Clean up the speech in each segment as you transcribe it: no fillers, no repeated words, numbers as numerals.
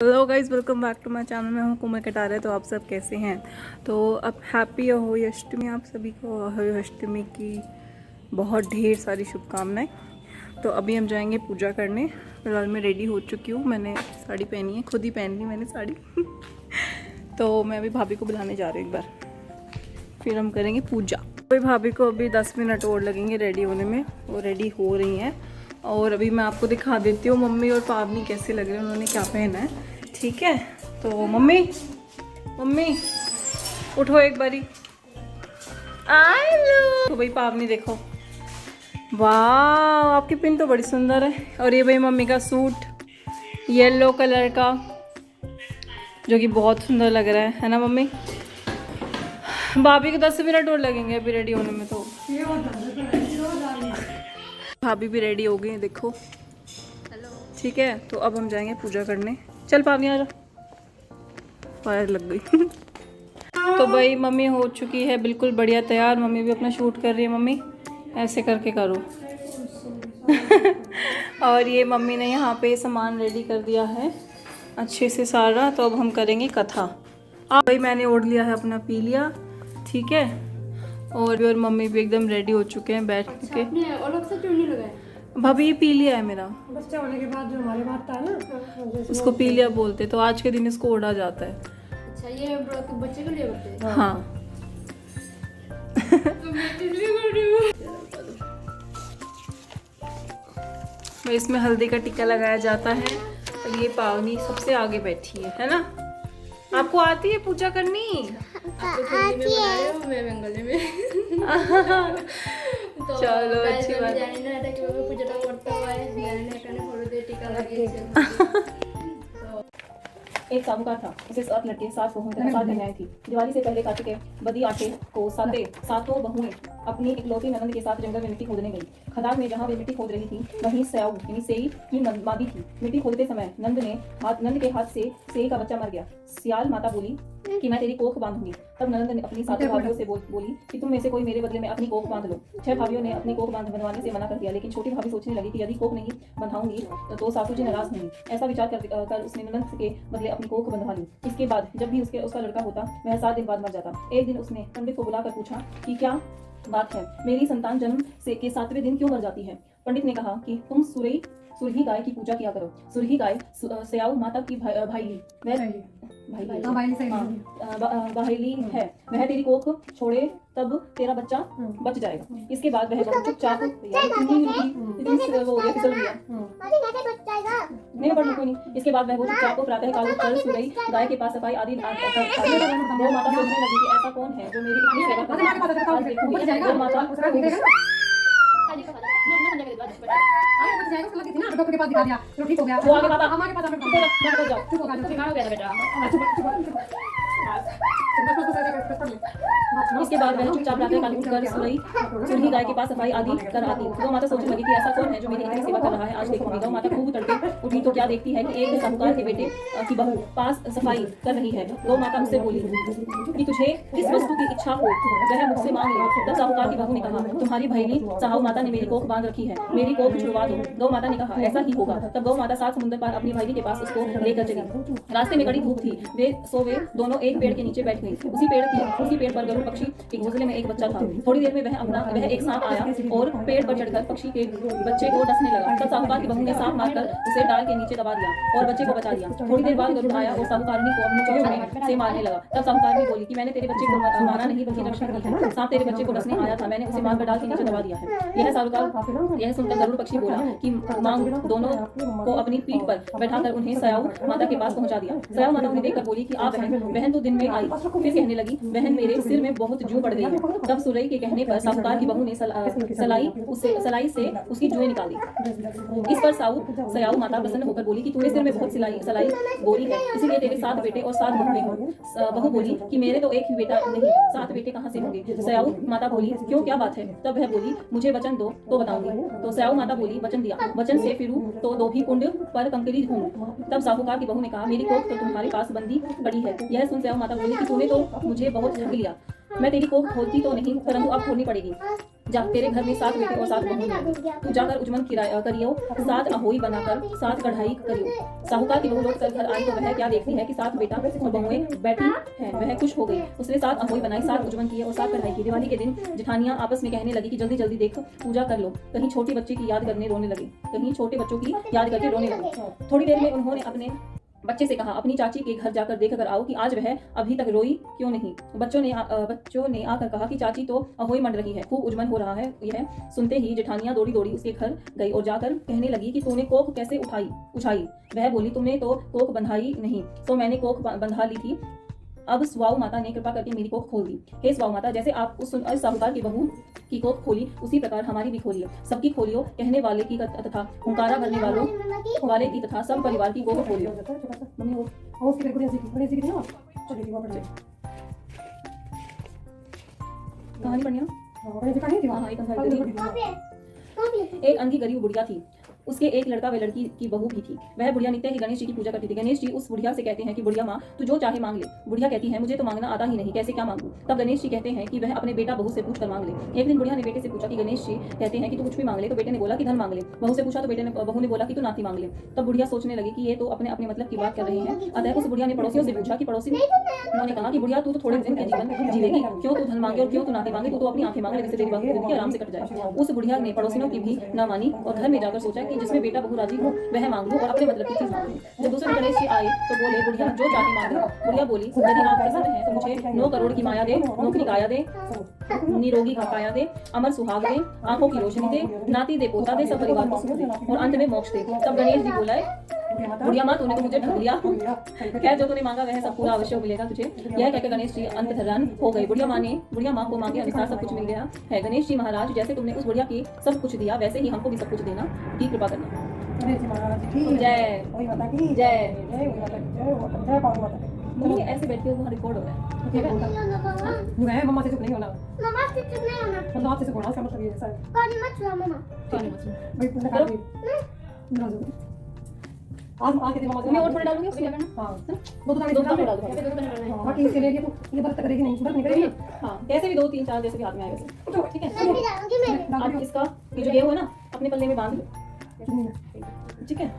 Hello guys, welcome back to my channel. मैं हूँ कुमार कटारे। तो आप सब कैसे हैं? तो अब हैप्पी अहोई अष्टमी आप सभी को। अहोई अष्टमी की बहुत ढेर सारी शुभकामनाएं। तो अभी हम जाएंगे पूजा करने। फिलहाल मैं रेडी हो चुकी हूँ। मैंने साड़ी पहनी है, खुद ही पहन ली मैंने साड़ी तो मैं अभी भाभी को बुलाने जा रही हूँ एक बार, फिर हम करेंगे पूजा। अभी भाभी को अभी 10 मिनट और लगेंगे रेडी होने में। वो रेडी हो रही हैं और अभी मैं आपको दिखा देती हूँ मम्मी और पावनी कैसे लग रहे हैं, उन्होंने क्या पहना है। ठीक है, तो मम्मी उठो एक बारी। आई लो तो भाई पावनी देखो, वाह आपकी पिन तो बड़ी सुंदर है। और ये भाई मम्मी का सूट येलो कलर का, जो कि बहुत सुंदर लग रहा है ना मम्मी। भाभी को 10 मिनट और लगेंगे अभी रेडी होने में। तो भाभी भी रेडी हो गई है, देखो। हेलो, ठीक है। तो अब हम जाएंगे पूजा करने। चल पावनी आ जा, फायर लग गई तो भाई मम्मी हो चुकी है बिल्कुल बढ़िया तैयार। मम्मी भी अपना शूट कर रही है। मम्मी ऐसे करके करो और ये मम्मी ने यहाँ पे सामान रेडी कर दिया है अच्छे से सारा। तो अब हम करेंगे कथा। भाई मैंने ओढ़ लिया है अपना, पी लिया, ठीक है। और मम्मी भी एकदम रेडी हो चुके हैं बैठ के। अलग से क्यों नहीं लगाए? भाभी ये पी लिया है मेरा बच्चा होने के बाद जो हमारे बात था ना, उसको पी लिया बोलते, तो आज के दिन इसको ओढ़ा जाता है। अच्छा, ये बच्चे के लिए करते हैं? हाँ तो मैं इसलिए कर रही हूँ। तो इसमें हल्दी का टीका लगाया जाता है। और ये पावनी सबसे आगे बैठी है ना? आपको आती है पूजा करनी? आती है। मैं बंगाली में तो चलो अच्छी बात। जानी ना था कि मैं पूजा करता हुआ है, मैंने करने फोड़ो दे टीका लगी। एक साहूकार था, उसे 7 लड़के 7 बहुएं तथा 7 कन्याएं थी। दिवाली से पहले कार्तिक के बदी आटे को सातों बहुएं अपनी इकलौती ननंद के साथ जंगल में मिट्टी खोदने गई। खदान में जहाँ वे मिट्टी खोद रही थी वहीं स्याऊ यानी सेई की मादी थी। मिट्टी खोदते समय नंद के हाथ से सेई का बच्चा मर गया। सियाल माता बोली कि मैं तेरी कोख बांधूंगी। तब ननंद ने अपनी 7 भाभियों से बोली कि तुम में से कोई मेरे बदले में अपनी कोख बांध लो। 6 भाभियों ने अपनी कोख बनवाने से मना कर दिया, लेकिन छोटी भाभी सोचने लगी कि यदि कोख नहीं बंधाऊंगी तो सासू जी नाराज होंगी। ऐसा विचार कर उसने ननंद के बदले अपनी कोख बंधवा ली। इसके बाद जब भी उसका लड़का होता वह 7 दिन बाद मर जाता। एक दिन उसने पंडित को बुलाकर पूछा कि क्या बात है, मेरी संतान जन्म से के 7वें दिन क्यों मर जाती है? पंडित ने कहा कि तुम सुरही गाय की पूजा किया करो। सुरही गाय स्याऊ माता की भाईली है। वह तेरी कोख छोड़े तब तेरा बच्चा बच जाएगा। इसके बाद वह चुपचाप नहीं पढ़ कोई नहीं। इसके बाद वह चुपचाप प्रातः काल उठकर सुरही गाय के पास सफाई आदि गौ माता सोचने लगी कि ऐसा कौन है जो मेरी इतनी सेवा कर रहा है। गौ माता के पास दिखा दिया, तो ठीक हो गया। वो आगे पापा हम आगे पापा जाओ, चुप हो गया बेटा। इसके बाद वह चुपचाप प्रातः काल उठकर सुरही गाय के पास सफाई आदि कर आती। गौ माता सोचने लगी कि ऐसा कौन है जो मेरी इतनी सेवा कर रहा है, आज देखूंगी। गौ माता खूब तड़के उठी तो क्या देखती है कि एक साहूकार के बेटे की बहू पास सफाई कर रही है। गौ माता उससे बोली कि तुझे किस वस्तु की इच्छा हो वह मुझसे मांग ले। तब साहूकार की बहू ने कहा, तुम्हारी भाईली साहू माता ने मेरी कोख बांध रखी है, मेरी कोख छुड़वा दो। गौ माता ने कहा, ऐसा ही होगा। तब गौ माता 7 समुद्र पार अपनी भाईली के पास उसको लेकर चली। रास्ते में कड़ी धूप थी। वे दोनों एक पेड़ के नीचे बैठ गई। उसी पेड़ पर गरुड़ पक्षी के घोंसले में एक बच्चा था। थोड़ी देर में वह एक सांप आया और पेड़ पर चढ़कर पक्षी के बच्चे को डसने लगा। तब साहूकार की बहू ने सांप मारकर उसे डाल के नीचे दबा दिया और बच्चे को बचा लिया। थोड़ी देर बाद गरुड़ आया और साहूकारनी को अपनी चोंच से मारने लगा। तब साहूकारनी बोली कि मैंने तेरे बच्चे को मारा नहीं बल्कि रक्षा की है। सांप तेरे बच्चे को डसने आया था, मैंने उसे मारकर डाल के नीचे दबा दिया है। यह सुनकर गरुड़ पक्षी बोला कि मांग दोनों को अपनी पीठ पर बैठाकर उन्हें स्याऊ माता के पास पहुंचा दिया। स्याऊ माता उन्हें देखकर बोली कि आ बहन तो दिन में आई। फिर कहने लगी, बहन मेरे सिर में बहुत जू पड़ गई है। तब सुरई के कहने पर साहूकार की बहू ने सलाई से उसकी जुएं निकाल दी। इस पर स्याऊ माता प्रसन्न होकर बोली कि तुम्हारे सिर में बहुत सलाई गोरी है, इसीलिए तेरे 7 बेटे और 7 बहुएं हों। बहू बोली कि मेरे तो एक ही बेटा नहीं, 7 बेटे कहाँ से होंगे? स्याऊ माता बोली, क्यों क्या बात है? तब वह बोली, मुझे वचन दो तो बताऊंगी। तो स्याऊ माता बोली, वचन दिया, वचन से फिरूं तो दोभी कुंड पर कंकरी हूं। तब साहूकार की बहू ने कहा, मेरी कोख तो तुम्हारे पास बंदी पड़ी है। यह सुन स्याऊ माता बोली कि तूने तो मुझे बहुत ठग लिया। मैं तेरी कोख खोलती तो नहीं, परंतु अब खोलनी पड़ेगी। जा, तेरे घर में 7 बेटे और 7 बहू हैं। तू जाकर उजमन करियो, 7 अहोई बनाकर 7 कढ़ाई करियो। साहूकार की बहू लौट कर घर आई तो वह क्या देखती है कि 7 बेटा और बहुएं बैठी हैं। वह खुश हो गई। उसने 7 अहोई बनाई, 7 उजमन किए और 7 कढ़ाई की। दिवाली के दिन जेठानियां आपस में कहने लगी कि जल्दी जल्दी देख पूजा कर लो। कहीं छोटे बच्चे की याद करने रोने लगे, कहीं छोटे बच्चों की याद करके रोने लगे। थोड़ी देर में उन्होंने अपने बच्चे से कहा, अपनी चाची के घर जाकर देख कर आओ कि आज वह अभी तक रोई क्यों नहीं। बच्चों ने आकर कहा कि चाची तो अहोई मंड रही है, खूब उजमन हो रहा है। यह सुनते ही जेठानियां दौड़ी दौड़ी उसके घर गई और जाकर कहने लगी कि तूने कोख कैसे उछाई। वह बोली, तुमने तो कोख बंधाई नहीं, तो मैंने कोख बंधा ली थी। अब स्वाऊ माता ने कृपा करके मेरी कोख खोल दी। हे स्वाऊ माता, जैसे आप उस साहूकार की बहू की कोख खोली, उसी प्रकार हमारी भी खोलियो। सबकी खोलियो, कहने वाले की तथा हुंकारा भरने वाले की तथा सब परिवार की कोख खोलियो। मम्मी वो कहानी पढ़नी है। एक अंधी गरीब बुढ़िया थी, उसके एक लड़का व लड़की की बहू भी थी। वह बुढ़िया नित्य ही गणेश जी की पूजा करती थी। गणेश जी उस बुढ़िया से कहते हैं कि बुढ़िया माँ, तू जो चाहे मांग ले। बुढ़िया कहती है, मुझे तो मांगना आता ही नहीं, कैसे क्या मांगू। तब गणेश जी कहते हैं कि वह अपने बेटा बहू से पूछ कर मांग ले। एक दिन बुढ़िया ने बेटे से पूछा कि गणेश जी कहते हैं कि तू कुछ भी मांग ले, तो बेटे ने बोला कि धन मांग ले। बहू से पूछा तो बहू ने बोला कि तू नाती मांग ले। तब बुढ़िया सोचने लगी कि ये तो अपने अपने मतलब की बात कर रहे हैं। अतः उस बुढ़िया ने पड़ोसियों से पूछा कि पड़ोसी उन्होंने कहा कि बुढ़िया, तू तो थोड़े दिन के जीवन जीलेगी, क्यों तू धन मांगे और क्यों तू नाती मांगे, तू तो अपनी आंखें मांगे, जिससे तेरी जिंदगी आराम से कट जाए। उस बुढ़िया ने पड़ोसियों की भी न मानी और घर में जाकर सोचा कि जिसमें बेटा बहू राजी हो वह मांग लो और अपने मतलब की चीज मांग लो। जब दूसरे गणेश जी आए तो बोले, बुढ़िया जो चाहे मांग लो। बुढ़िया बोली, यदि आप प्रसन्न हैं तो मुझे 9 करोड़ की माया दे, नौकरी काया दे, निरोगी काया दे, अमर सुहाग दे, आंखों की रोशनी दे, नाती दे, पोता दे, सब परिवार को सुख दे और अंत में मोक्ष दे। तब गणेश जी बोला, बुढ़िया माँ, तूने तो मुझे ठग लिया। खैर, जो तूने मांगा वह सब पूरा अवश्य मिलेगा तुझे। यह कहकर गणेश जी अंतर्धान हो गए। बुढ़िया माँ को मांगे अनुसार सब कुछ मिल गया है। गणेश जी महाराज, जैसे तुमने उस बुढ़िया की सब कुछ दिया, वैसे ही हमको भी सब कुछ देना की कृपा करना। जय जय। मम्मी ऐसे बैठ के वहाँ रिकॉर्ड हो रहा है, ठीक है? मम्मा से चुप नहीं होना, मम्मा से चुप नहीं होना, मतलब आपसे बोलना, इसका मतलब ये है सर। पानी मत छुआ मम्मा। भाई पूरा कर दी। आज आके मम्मा से मैं और थोड़ा डालूंगी उसमें। हां, दो डाल दो। बाकी इसके लिए तो ये बर्फ करेगी नहीं, बर्फ नहीं करेगी। हाँ, जैसे भी 2 3 4 जैसे भी हाथ में आए वैसे, ठीक है? मैं भी डालूंगी मैं। आप इसका ये जो गेहूं है ना, अपने पल्ले में बांध लो, ठीक है?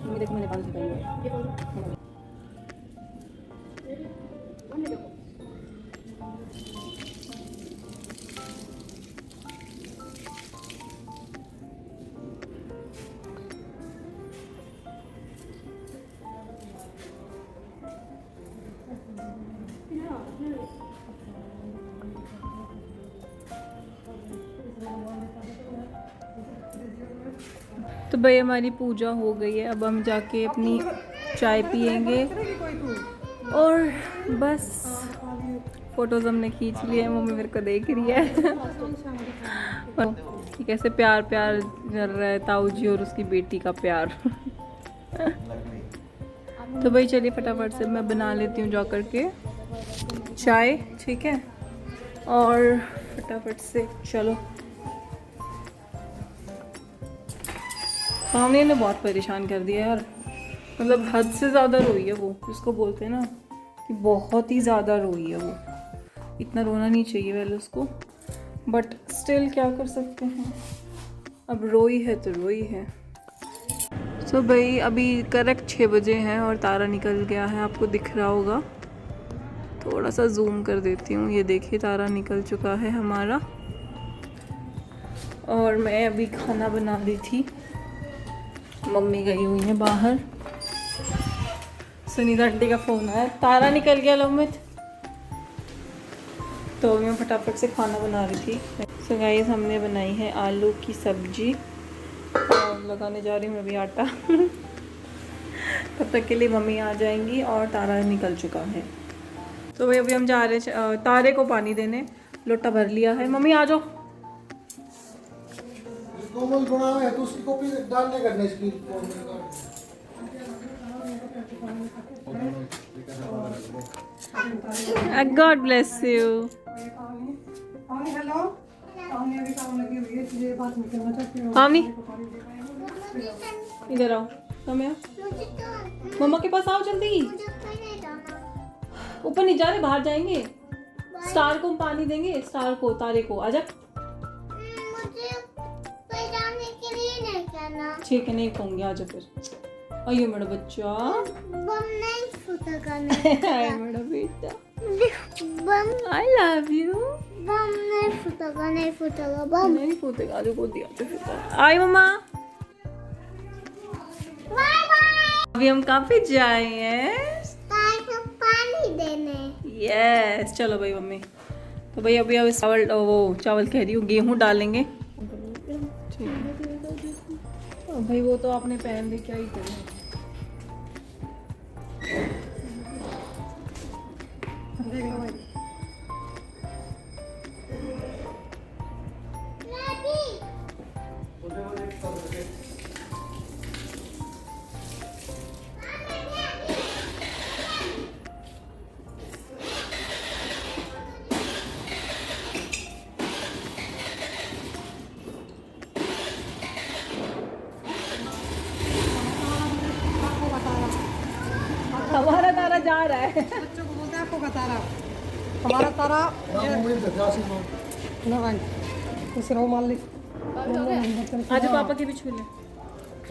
ये देखो मैंने बांध दिया है। तो भाई हमारी पूजा हो गई है, अब हम जाके अपनी चाय पियेंगे और बस फोटोज हमने खींच लिए हैं। मम्मी मेरे को देख रही है कि कैसे प्यार प्यार कर रहा है ताऊ जी और उसकी बेटी का प्यार। तो भाई चलिए फटाफट से मैं बना लेती हूँ जा कर के चाय, ठीक है? और फटाफट से चलो। पावनी ने बहुत परेशान कर दिया यार, मतलब हद से ज़्यादा रोई है वो, जिसको बोलते हैं ना कि बहुत ही ज़्यादा रोई है वो। इतना रोना नहीं चाहिए पहले उसको, बट स्टिल क्या कर सकते हैं, अब रोई है तो रोई है। तो भाई अभी करेक्ट 6 बजे हैं और तारा निकल गया है, आपको दिख रहा होगा। थोड़ा सा जूम कर देती हूँ, ये देखिए तारा निकल चुका है हमारा। और मैं अभी खाना बना रही थी, मम्मी गई हुई है बाहर। सुनीता आंटी का फ़ोन आया, तारा निकल गया लमित। तो मैं फटाफट से खाना बना रही थी। सो गाइस हमने बनाई है आलू की सब्जी और लगाने जा रही हूँ अभी आटा। तब तक के लिए मम्मी आ जाएंगी और तारा निकल चुका है। तो भाई अभी हम जा रहे हैं तारे को पानी देने, लोटा भर लिया है। मम्मी आ जाओ। कोमल गुणा है तो उसकी कॉपी डालने करने इसकी। God bless you. हेलो, पानी अभी काम लगी हुई है, ये बात नहीं करना चाहती हूँ। पानी इधर आओ। कम है, मुझे तो मम्मा के पास आओ जल्दी। मुझे ऊपर नहीं जाना। ऊपर नहीं जा रहे, बाहर जाएंगे। स्टार को हम पानी देंगे, स्टार को, तारे को। आजा। मुझे ऊपर जाने के लिए नहीं जाना। ठीक है, नहीं कहूँगी, आजा फिर। आइए मेरा बच्चा। बम नहीं फूटेगा हाय नहीं। मेरा बेटा, बम आई लव यू। बम नहीं फूटेगा, नहीं फूटेगा बम। नहीं फूटेगा, आजू को दिया तो फिर। आई मम्मा। Bye bye. अभी हम कहाँ पे जाए हैं? ताई को पानी देने। यस, चलो भाई मम्मी। तो भाई अभी अब चावल, वो चावल कह रही हूँ, गेहूँ डालेंगे। ठीक है भाई, वो तो आपने पहन ली, क्या ही करें। हमारा तारा जा रहा है। बच्चों को बोलते हैं आपको का तारा, हमारा तारा ना भाई कुछ रो मान ली। आज पापा के भी छू ले।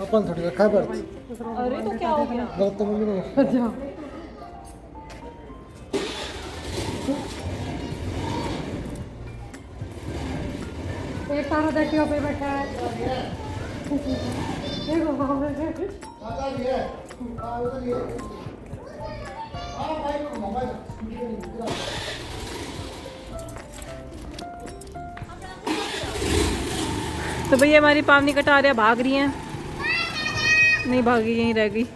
अपन थोड़ी रखा है बर्त। अरे तो क्या हो गया? बर्त तो मम्मी को। अच्छा एक तारा देखियो पे बैठा है। देखो दादा भी है। हाँ उधर ही है। हाँ भाई को मोबाइल। तो भैया हमारी पावनी कटारियाँ भाग रही हैं। नहीं भागी, यहीं रह गई।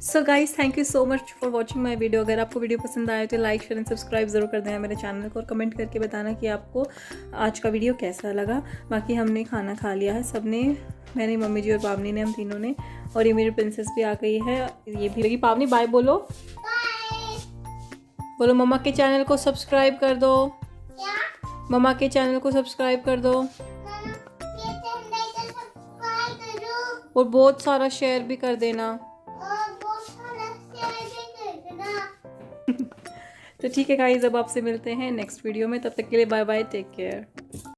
So guys, thank you so much for watching my video. अगर आपको वीडियो पसंद आए तो लाइक शेयर एंड सब्सक्राइब ज़रूर कर देना मेरे चैनल को, और कमेंट करके बताना कि आपको आज का वीडियो कैसा लगा। बाकी हमने खाना खा लिया है सबने, मैंने, मम्मी जी और पावनी ने, हम तीनों ने। और ये मेरी प्रिंसेस भी आ गई है, ये भी लगी। पावनी बाय बोलो। बोलो मम्मा के चैनल को सब्सक्राइब कर दो। क्या? मम्मा के चैनल को सब्सक्राइब कर दो, मामा, ये चैनल को सब्सक्राइब करो और बहुत सारा शेयर भी कर देना। और बहुत सारा शेयर भी कर देना। तो ठीक है गाइस, अब आपसे मिलते हैं नेक्स्ट वीडियो में। तब तक के लिए बाय बाय, टेक केयर।